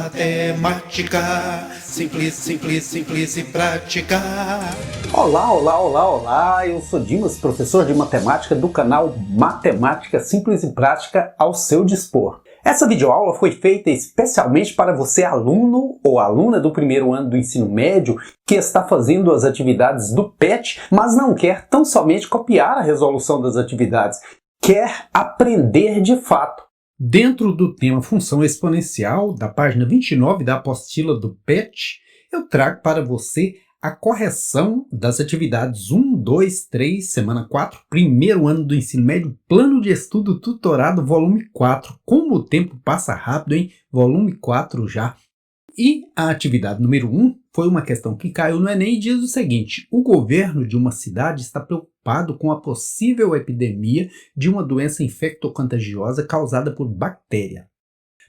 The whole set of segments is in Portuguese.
Matemática, simples, simples, simples e prática. Olá, olá, olá, olá! Eu sou Dimas, professor de matemática do canal Matemática Simples e Prática ao seu dispor. Essa videoaula foi feita especialmente para você, aluno ou aluna do primeiro ano do ensino médio, que está fazendo as atividades do PET, mas não quer tão somente copiar a resolução das atividades, quer aprender de fato. Dentro do tema função exponencial, da página 29 da apostila do PET, eu trago para você a correção das atividades 1, 2, 3, semana 4, primeiro ano do ensino médio, plano de estudo tutorado, volume 4. Como o tempo passa rápido, hein? Volume 4 já. E a atividade número 1 foi uma questão que caiu no Enem e diz o seguinte: o governo de uma cidade está preocupado com a possível epidemia de uma doença infectocontagiosa causada por bactéria.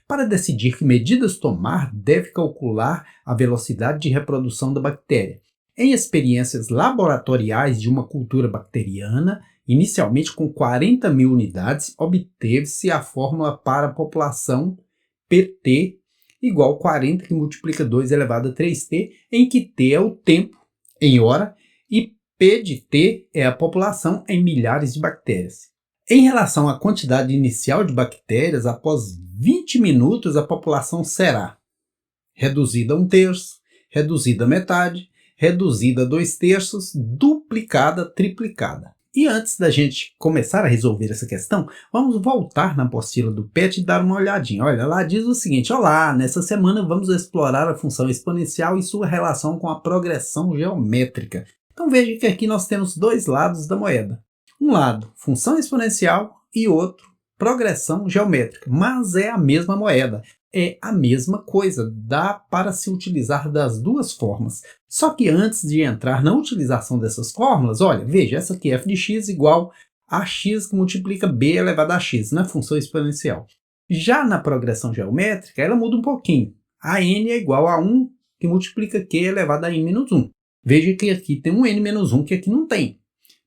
Para decidir que medidas tomar, deve calcular a velocidade de reprodução da bactéria. Em experiências laboratoriais de uma cultura bacteriana, inicialmente com 40 mil unidades, obteve-se a fórmula para a população PT igual 40 que multiplica 2 elevado a 3t, em que t é o tempo em hora e P de t é a população em milhares de bactérias. Em relação à quantidade inicial de bactérias, após 20 minutos a população será reduzida a 1/3, reduzida a metade, reduzida a 2/3, duplicada, triplicada. E antes da gente começar a resolver essa questão, vamos voltar na apostila do PET e dar uma olhadinha. Olha, lá diz o seguinte: olá, nessa semana vamos explorar a função exponencial e sua relação com a progressão geométrica. Então veja que aqui nós temos dois lados da moeda. Um lado, função exponencial, e outro, progressão geométrica. Mas é a mesma moeda, é a mesma coisa, dá para se utilizar das duas formas. Só que antes de entrar na utilização dessas fórmulas, olha, veja, essa aqui, f de x igual a x que multiplica b elevado a x, na função exponencial. Já na progressão geométrica, ela muda um pouquinho. A n é igual a 1 que multiplica q elevado a n menos 1. Veja que aqui tem um n menos 1 que aqui não tem.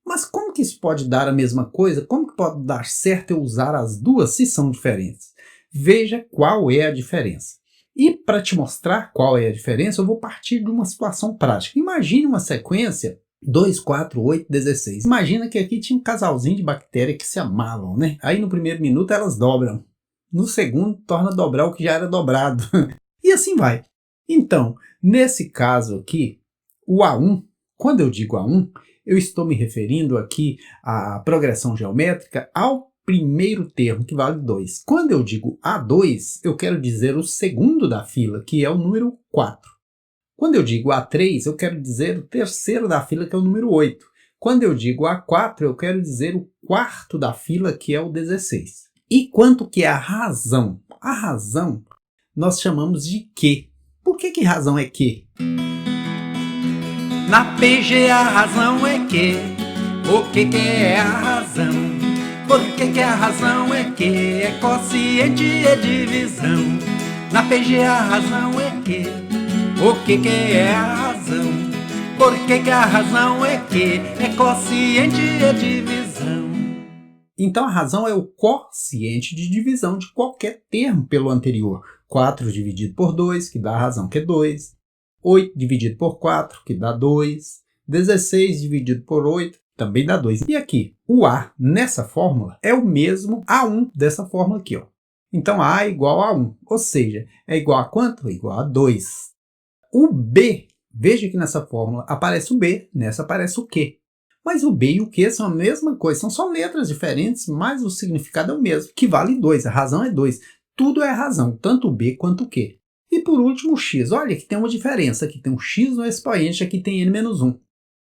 Mas como que isso pode dar a mesma coisa? Como que pode dar certo eu usar as duas se são diferentes? Veja qual é a diferença. E para te mostrar qual é a diferença, eu vou partir de uma situação prática. Imagine uma sequência 2, 4, 8, 16. Imagina que aqui tinha um casalzinho de bactérias que se amavam, né? Aí no primeiro minuto elas dobram. No segundo, torna a dobrar o que já era dobrado. E assim vai. Então, nesse caso aqui, o A1, quando eu digo A1, eu estou me referindo aqui à progressão geométrica ao primeiro termo, que vale 2. Quando eu digo A2, eu quero dizer o segundo da fila, que é o número 4. Quando eu digo A3, eu quero dizer o terceiro da fila, que é o número 8. Quando eu digo A4, eu quero dizer o quarto da fila, que é o 16. E quanto que é a razão? A razão nós chamamos de Q. Por que razão é Q? Na PG a razão é que, o que é a razão? Por que a razão é que é quociente e divisão? Na PG a razão é que, o que é a razão? Por que a razão é que é quociente e divisão? Então a razão é o quociente de divisão de qualquer termo pelo anterior. 4 dividido por 2, que dá a razão que é 2. 8 dividido por 4, que dá 2. 16 dividido por 8, também dá 2. E aqui, o A nessa fórmula é o mesmo A1 dessa fórmula aqui, ó. Então A é igual a 1, ou seja, é igual a quanto? Igual a 2. O B, veja que nessa fórmula aparece o B, nessa aparece o Q. Mas o B e o Q são a mesma coisa, são só letras diferentes, mas o significado é o mesmo, que vale 2, a razão é 2. Tudo é razão, tanto o B quanto o Q. E por último o x. Olha, aqui tem uma diferença. Aqui tem um x no expoente, aqui tem n menos 1.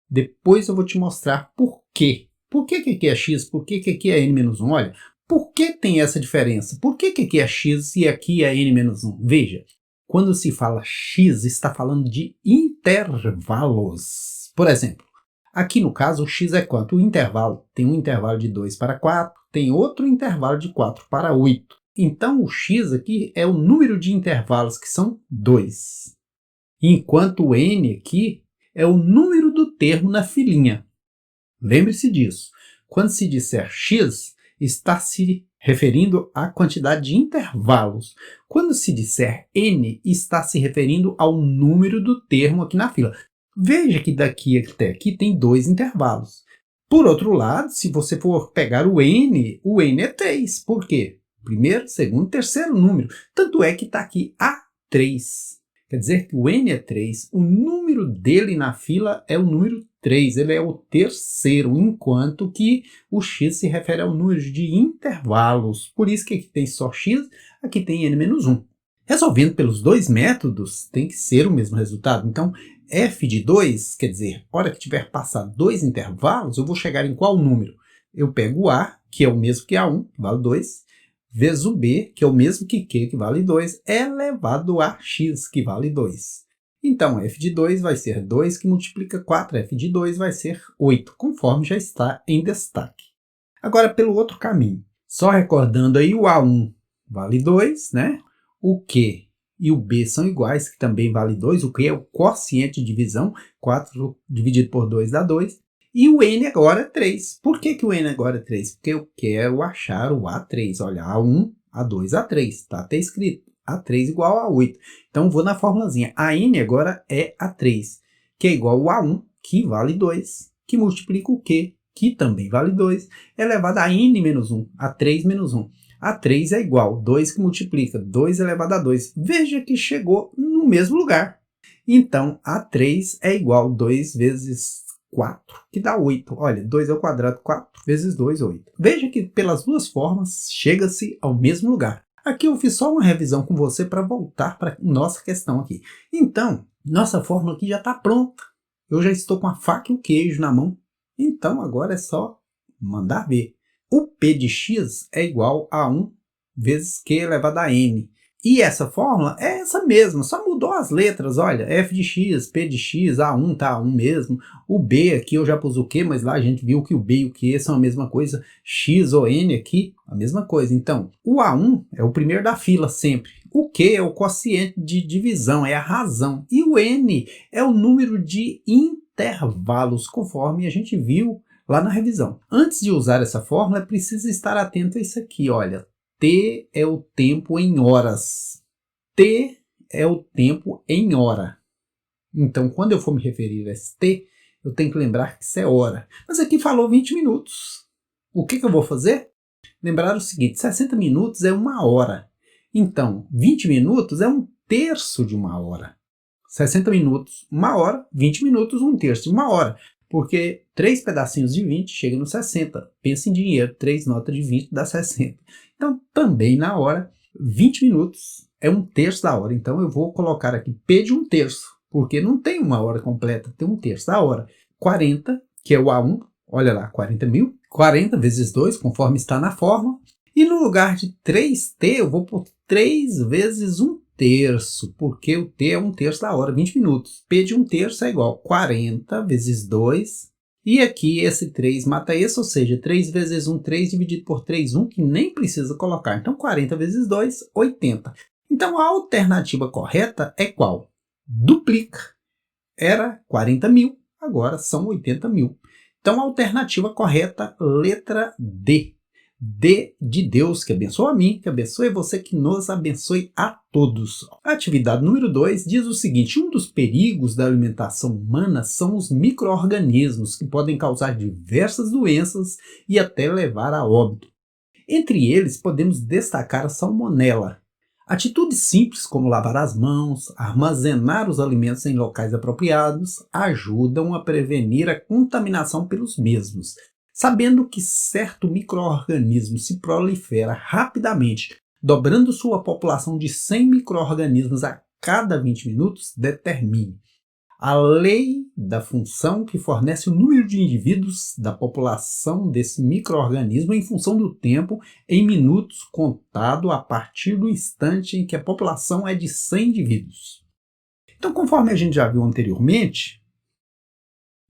Depois eu vou te mostrar por quê. Por que aqui é x? Por que aqui é n menos 1? Olha, por que tem essa diferença? Por que aqui é x e aqui é n menos 1? Veja, quando se fala x, está falando de intervalos. Por exemplo, aqui no caso o x é quanto? O intervalo. Tem um intervalo de 2 para 4, tem outro intervalo de 4 para 8. Então, o x aqui é o número de intervalos, que são 2. Enquanto o n aqui é o número do termo na filinha. Lembre-se disso. Quando se disser x, está se referindo à quantidade de intervalos. Quando se disser n, está se referindo ao número do termo aqui na fila. Veja que daqui até aqui tem 2 intervalos. Por outro lado, se você for pegar o n é 3. Por quê? Primeiro, segundo, terceiro número. Tanto é que está aqui A3. Quer dizer que o n é 3. O número dele na fila é o número 3. Ele é o terceiro, enquanto que o x se refere ao número de intervalos. Por isso que aqui tem só x, aqui tem n-1. Resolvendo pelos 2 métodos, tem que ser o mesmo resultado. Então, f de 2, quer dizer, hora que tiver passado 2 intervalos, eu vou chegar em qual número? Eu pego o a, que é o mesmo que a1, que vale 2, vezes o b, que é o mesmo que q, que vale 2, elevado a x, que vale 2. Então, f de 2 vai ser 2, que multiplica 4. F de 2 vai ser 8, conforme já está em destaque. Agora, pelo outro caminho. Só recordando aí, o a1 vale 2, né? O q e o b são iguais, que também vale 2. O q é o quociente de divisão. 4 dividido por 2 dá 2. E o n agora é 3. Por que o n agora é 3? Porque eu quero achar o A3. Olha, A1, A2, A3. Está até escrito. A3 igual a 8. Então, vou na formulazinha. A n agora é A3, que é igual a 1, que vale 2, que multiplica o q, que também vale 2, elevado a n menos 1, A3 menos 1. A3 é igual a 2 que multiplica 2 elevado a 2. Veja que chegou no mesmo lugar. Então, A3 é igual a 2 vezes 4, que dá 8. Olha, 2 ao quadrado, 4 vezes 2, 8. Veja que pelas duas formas chega-se ao mesmo lugar. Aqui eu fiz só uma revisão com você para voltar para nossa questão aqui. Então, nossa fórmula aqui já está pronta. Eu já estou com a faca e o queijo na mão. Então, agora é só mandar ver. O P de x é igual a 1 vezes Q elevado a n. E essa fórmula é essa mesma, só mudou as letras. Olha, f de x, p de x, a1 tá a1 mesmo. O b aqui eu já pus o q, mas lá a gente viu que o b e o q são a mesma coisa. X ou n aqui, a mesma coisa. Então, o a1 é o primeiro da fila sempre. O q é o quociente de divisão, é a razão. E o n é o número de intervalos, conforme a gente viu lá na revisão. Antes de usar essa fórmula, é preciso estar atento a isso aqui, olha. T é o tempo em horas. T é o tempo em hora. Então, quando eu for me referir a esse T, eu tenho que lembrar que isso é hora. Mas aqui falou 20 minutos. O que eu vou fazer? Lembrar o seguinte, 60 minutos é 1 hora. Então, 20 minutos é 1/3 de 1 hora. 60 minutos, 1 hora, 20 minutos, 1/3 de 1 hora. Porque 3 pedacinhos de 20 chegam no 60. Pensa em dinheiro, 3 notas de 20 dá 60. Então, também na hora, 20 minutos é 1/3 da hora. Então, eu vou colocar aqui P de 1/3, porque não tem 1 hora completa, tem 1/3 da hora. 40, que é o A1, olha lá, 40.000. 40 vezes 2, conforme está na fórmula. E no lugar de 3T, eu vou por 3 vezes 1/3, porque o T é 1/3 da hora, 20 minutos. P de 1/3 é igual a 40 vezes 2. E aqui esse 3 mata esse, ou seja, 3 vezes 1, 3 dividido por 3, 1, que nem precisa colocar. Então, 40 vezes 2, 80. Então, a alternativa correta é qual? Duplica. Era 40.000, agora são 80.000. Então, a alternativa correta, letra D. D de Deus, que abençoa a mim, que abençoe você, que nos abençoe a todos. A atividade número 2 diz o seguinte: um dos perigos da alimentação humana são os micro-organismos, que podem causar diversas doenças e até levar a óbito. Entre eles, podemos destacar a salmonela. Atitudes simples como lavar as mãos, armazenar os alimentos em locais apropriados, ajudam a prevenir a contaminação pelos mesmos. Sabendo que certo micro-organismo se prolifera rapidamente, dobrando sua população de 100 micro-organismos a cada 20 minutos, determine a lei da função que fornece o número de indivíduos da população desse micro-organismo em função do tempo em minutos contado a partir do instante em que a população é de 100 indivíduos. Então, conforme a gente já viu anteriormente,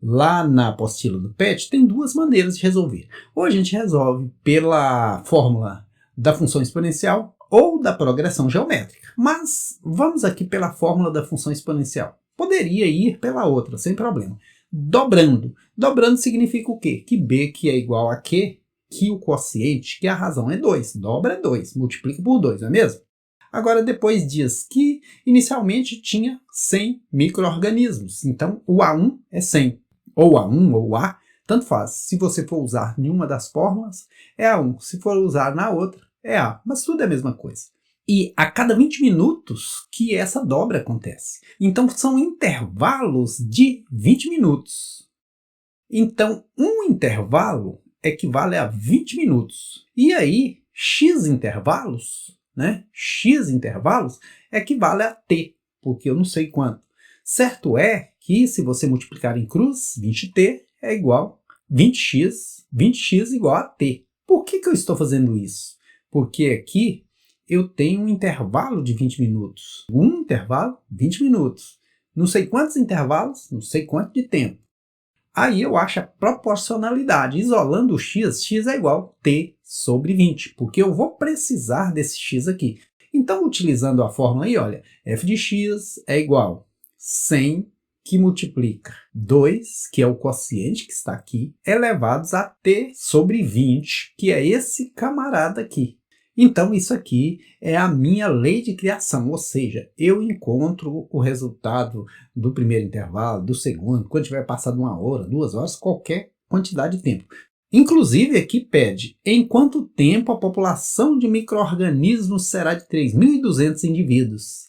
lá na apostila do PET, tem duas maneiras de resolver. Ou a gente resolve pela fórmula da função exponencial ou da progressão geométrica. Mas vamos aqui pela fórmula da função exponencial. Poderia ir pela outra, sem problema. Dobrando. Dobrando significa o quê? Que B, que é igual a Q, que o quociente, que a razão é 2, dobra é 2, multiplica por 2, não é mesmo? Agora depois diz que inicialmente tinha 100 micro-organismos, então o A1 é 100, ou A1 ou A, tanto faz. Se você for usar nenhuma das fórmulas, é A1, se for usar na outra, é A, mas tudo é a mesma coisa. E a cada 20 minutos que essa dobra acontece. Então são intervalos de 20 minutos. Então um intervalo equivale a 20 minutos. E aí, x intervalos, né? X intervalos equivale a t, porque eu não sei quanto. Certo é que se você multiplicar em cruz, 20t é igual a 20x igual a t. Por que eu estou fazendo isso? Porque aqui eu tenho um intervalo de 20 minutos. Um intervalo, 20 minutos. Não sei quantos intervalos, não sei quanto de tempo. Aí eu acho a proporcionalidade. Isolando o x, x é igual a t sobre 20, porque eu vou precisar desse x aqui. Então, utilizando a fórmula aí, olha, f de x é igual a 100 que multiplica 2, que é o quociente que está aqui, elevados a t sobre 20, que é esse camarada aqui. Então, isso aqui é a minha lei de criação, ou seja, eu encontro o resultado do primeiro intervalo, do segundo, quando tiver passado 1 hora, 2 horas, qualquer quantidade de tempo. Inclusive, aqui pede em quanto tempo a população de micro-organismos será de 3.200 indivíduos.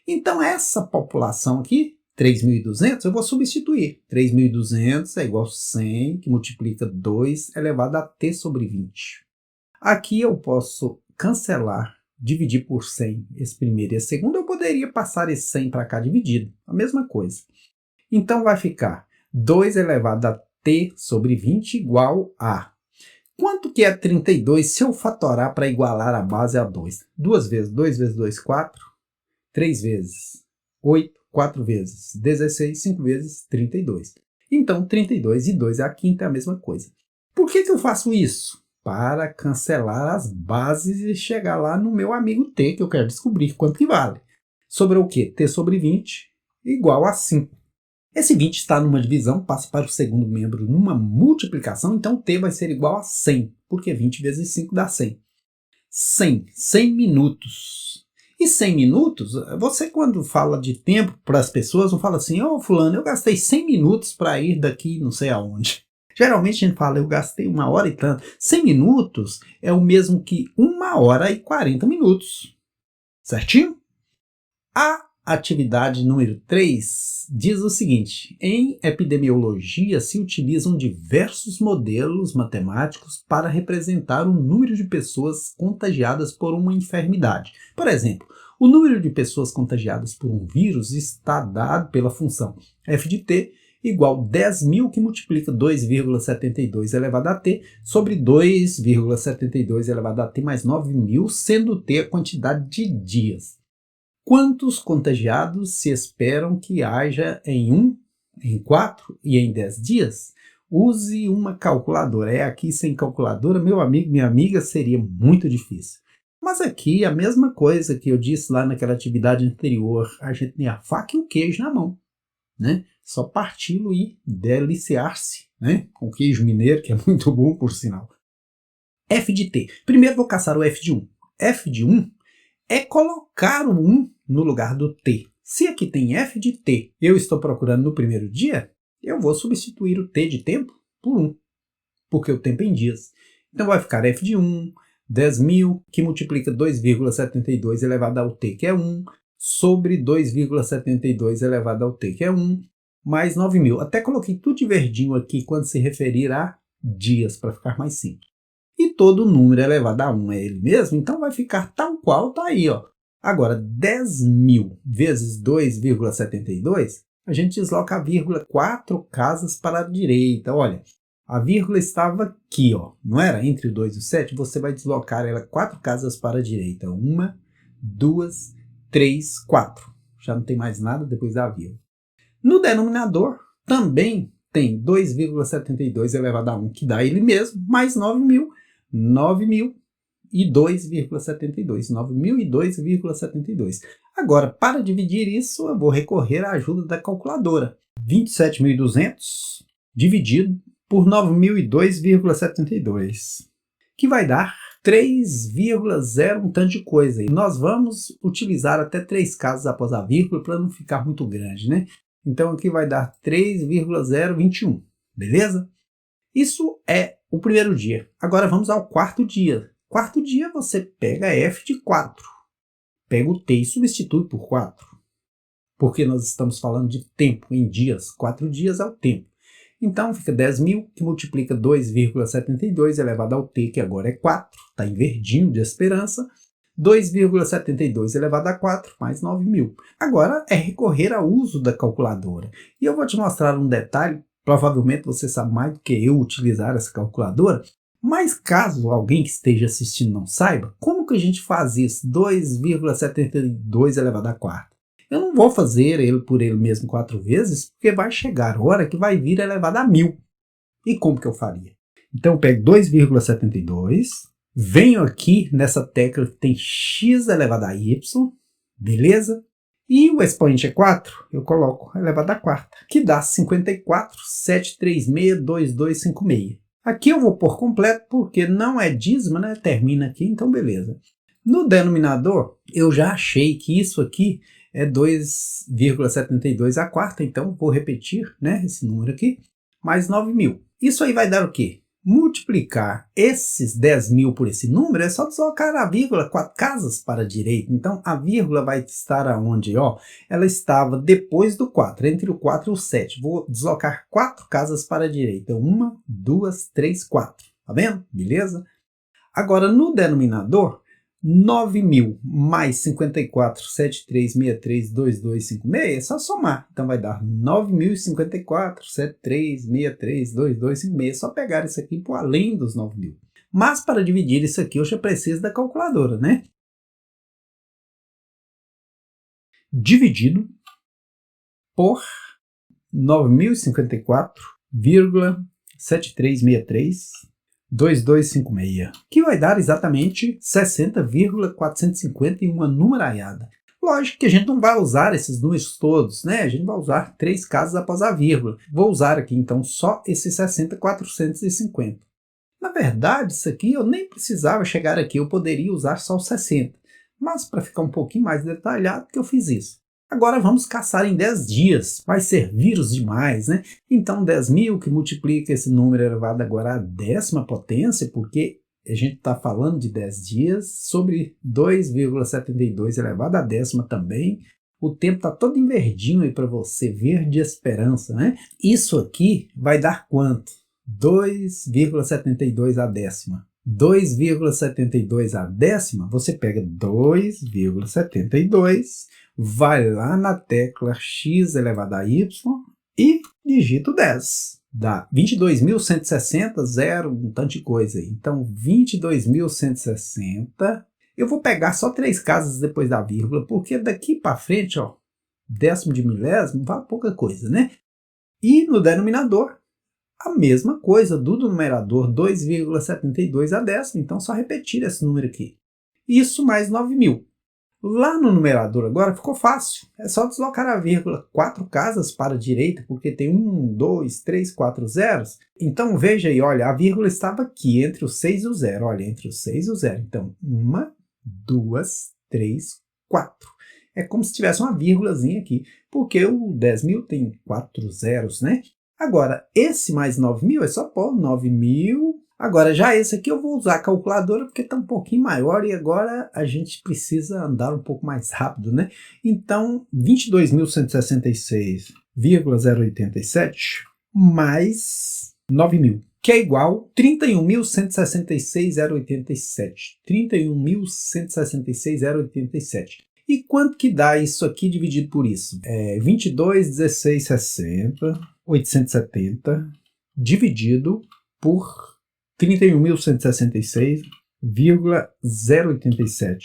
Então, essa população aqui, 3.200, eu vou substituir. 3.200 é igual a 100, que multiplica 2 elevado a t sobre 20. Aqui eu posso cancelar, dividir por 100 esse primeiro e esse segundo, eu poderia passar esse 100 para cá dividido, a mesma coisa. Então vai ficar 2 elevado a t sobre 20 igual a... Quanto que é 32 se eu fatorar para igualar a base a 2? 2 vezes 2 vezes 2, 4. 3 vezes 8, 4 vezes 16, 5 vezes 32. Então 32 e 2 é a quinta, é a mesma coisa. Por que eu faço isso? Para cancelar as bases e chegar lá no meu amigo t, que eu quero descobrir quanto que vale. Sobre o quê? T sobre 20 igual a 5. Esse 20 está numa divisão, passa para o segundo membro numa multiplicação, então t vai ser igual a 100, porque 20 vezes 5 dá 100. 100 minutos. E 100 minutos, você quando fala de tempo para as pessoas, não fala assim, ô fulano, eu gastei 100 minutos para ir daqui não sei aonde. Geralmente a gente fala, eu gastei 1 hora e tanto. 100 minutos é o mesmo que 1 hora e 40 minutos. Certinho? A atividade número 3 diz o seguinte: em epidemiologia se utilizam diversos modelos matemáticos para representar o número de pessoas contagiadas por uma enfermidade. Por exemplo, o número de pessoas contagiadas por um vírus está dado pela função f de t igual a 10.000 que multiplica 2,72 elevado a t sobre 2,72 elevado a t mais 9.000, sendo t a quantidade de dias. Quantos contagiados se esperam que haja em 1, em 4 e em 10 dias? Use uma calculadora. Aqui sem calculadora, meu amigo, minha amiga, seria muito difícil. Mas aqui a mesma coisa que eu disse lá naquela atividade anterior, a gente tem a faca e o queijo na mão, né? Só parti-lo e deliciar-se, né? Com queijo mineiro, que é muito bom, por sinal. F de t. Primeiro vou caçar o f de 1. F de 1 é colocar o 1 no lugar do t. Se aqui tem f de t, eu estou procurando no primeiro dia, eu vou substituir o t de tempo por 1, porque o tempo é em dias. Então vai ficar f de 1, 10.000, que multiplica 2,72 elevado ao t, que é 1, sobre 2,72 elevado ao t, que é 1, mais 9.000. Até coloquei tudo de verdinho aqui quando se referir a dias, para ficar mais simples. E todo número elevado a 1 é ele mesmo, então vai ficar tal qual está aí, ó. Agora, 10.000 vezes 2,72, a gente desloca a vírgula 4 casas para a direita. Olha, a vírgula estava aqui, ó, não era? Entre o 2 e o 7, você vai deslocar ela 4 casas para a direita. 1, 2, 3, 4. Já não tem mais nada depois da vírgula. No denominador, também tem 2,72 elevado a 1, que dá ele mesmo, mais 9.000. 9.000 e 2,72. 9.002,72. Agora, para dividir isso, eu vou recorrer à ajuda da calculadora. 27.200 dividido por 9.002,72. que vai dar 3,0 um tanto de coisa. E nós vamos utilizar até 3 casas após a vírgula para não ficar muito grande, né? Então aqui vai dar 3,021, beleza? Isso é o primeiro dia. Agora vamos ao quarto dia. Quarto dia você pega f de 4, pega o t e substitui por 4. Porque nós estamos falando de tempo em dias, 4 dias é o tempo. Então fica 10.000, que multiplica 2,72 elevado ao t, que agora é 4, está em verdinho de esperança, 2,72 elevado a 4 mais 9.000. Agora é recorrer ao uso da calculadora. E eu vou te mostrar um detalhe, provavelmente você sabe mais do que eu utilizar essa calculadora, mas caso alguém que esteja assistindo não saiba, como que a gente faz isso? 2,72 elevado a 4. Eu não vou fazer ele por ele mesmo 4 vezes, porque vai chegar a hora que vai vir elevado a 1.000. E como que eu faria? Então eu pego 2,72, venho aqui nessa tecla que tem x elevado a y, beleza? E o expoente é 4, eu coloco elevado a quarta, que dá 54,736,2256. Aqui eu vou pôr completo porque não é dízimo, né? Termina aqui, então beleza. No denominador, eu já achei que isso aqui é 2,72 a quarta, então vou repetir, né, esse número aqui, mais 9.000. Isso aí vai dar o quê? Multiplicar esses 10.000 por esse número é só deslocar a vírgula 4 casas para a direita. Então a vírgula vai estar aonde? Ó, ela estava depois do 4, entre o 4 e o 7. Vou deslocar 4 casas para a direita. 1, 2, 3, 4. Tá vendo? Beleza? Agora no denominador, 9.000 mais 54,7363,2256 é só somar. Então vai dar 9.054,7363,2256. É só pegar isso aqui por além dos 9.000. Mas para dividir isso aqui eu já preciso da calculadora, né? Dividido por 9.054,7363. 2256, que vai dar exatamente 60,450 em uma numeraiada. Lógico que a gente não vai usar esses números todos, né? A gente vai usar 3 casas após a vírgula. Vou usar aqui então só esses 60,450. Na verdade, isso aqui eu nem precisava chegar aqui, eu poderia usar só os 60. Mas para ficar um pouquinho mais detalhado que eu fiz isso. Agora vamos caçar em 10 dias, vai ser vírus demais, né? Então 10.000 que multiplica esse número elevado agora à 10ª potência, porque a gente está falando de 10 dias, sobre 2,72 elevado à 10ª também. O tempo está todo em verdinho aí para você ver de esperança, né? Isso aqui vai dar quanto? 2,72 à 10ª. 2,72 à 10ª, você pega 2,72, vai lá na tecla x elevado a y e digita o 10. Dá 22.160, zero, um tanto de coisa aí. Então, 22.160. Eu vou pegar só 3 casas depois da vírgula, porque daqui para frente, ó, décimo de milésimo, vale pouca coisa, né? E no denominador, a mesma coisa do numerador, 2,72 a 10ª. Então, só repetir esse número aqui. Isso mais 9.000. Lá no numerador agora ficou fácil, é só deslocar a vírgula 4 casas para a direita, porque tem 1, 2, 3, 4 zeros. Então veja aí, olha, a vírgula estava aqui entre o 6 e o 0, olha, entre o 6 e o 0. Então 1, 2, 3, 4. É como se tivesse uma vírgulazinha aqui, porque o 10.000 tem 4 zeros, né? Agora, esse mais 9.000 é só pôr 9.000. Agora, já esse aqui eu vou usar a calculadora porque está um pouquinho maior e agora a gente precisa andar um pouco mais rápido, né? Então, 22.166,087 mais 9.000, que é igual a 31.166,087. 31.166,087. E quanto que dá isso aqui dividido por isso? 22.1660, 870, dividido por 31.166,087,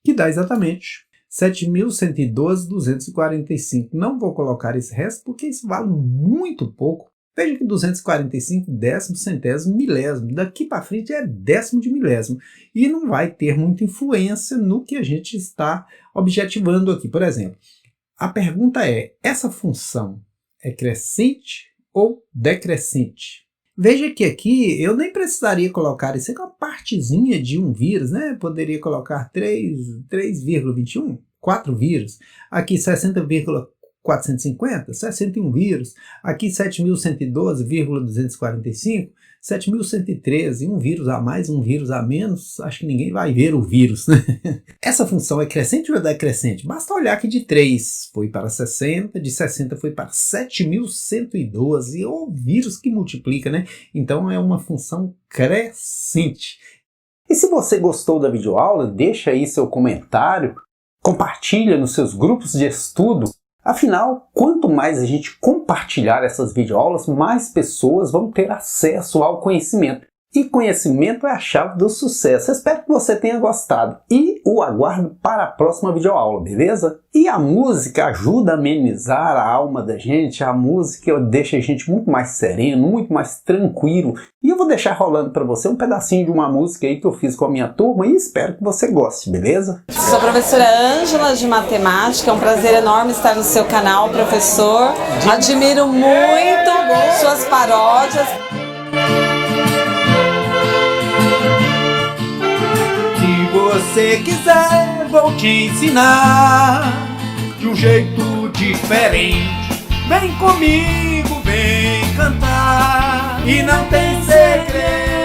que dá exatamente 7.112,245. Não vou colocar esse resto porque isso vale muito pouco. Veja que 245 décimo, centésimo, milésimo. Daqui para frente é décimo de milésimo. E não vai ter muita influência no que a gente está objetivando aqui. Por exemplo, a pergunta é, essa função é crescente ou decrescente? Veja que aqui eu nem precisaria colocar isso aqui, é uma partezinha de um vírus, né? Poderia colocar 3,21, 4 vírus. Aqui 60,450, 61 vírus. Aqui 7.112,245, 7.113, um vírus a mais, um vírus a menos. Acho que ninguém vai ver o vírus, né? Essa função é crescente ou decrescente? Basta olhar que de 3 foi para 60, de 60 foi para 7.112, o vírus que multiplica, né? Então é uma função crescente. E se você gostou da videoaula, deixa aí seu comentário, compartilha nos seus grupos de estudo. Afinal, quanto mais a gente compartilhar essas videoaulas, mais pessoas vão ter acesso ao conhecimento. E conhecimento é a chave do sucesso. Espero que você tenha gostado e o aguardo para a próxima videoaula, beleza? E a música ajuda a amenizar a alma da gente, a música deixa a gente muito mais sereno, muito mais tranquilo. E eu vou deixar rolando para você um pedacinho de uma música aí que eu fiz com a minha turma e espero que você goste, beleza? Sou a professora Ângela de Matemática, é um prazer enorme estar no seu canal, professor. Admiro muito suas paródias. Se você quiser, vou te ensinar de um jeito diferente. Vem comigo, vem cantar. E não tem segredo.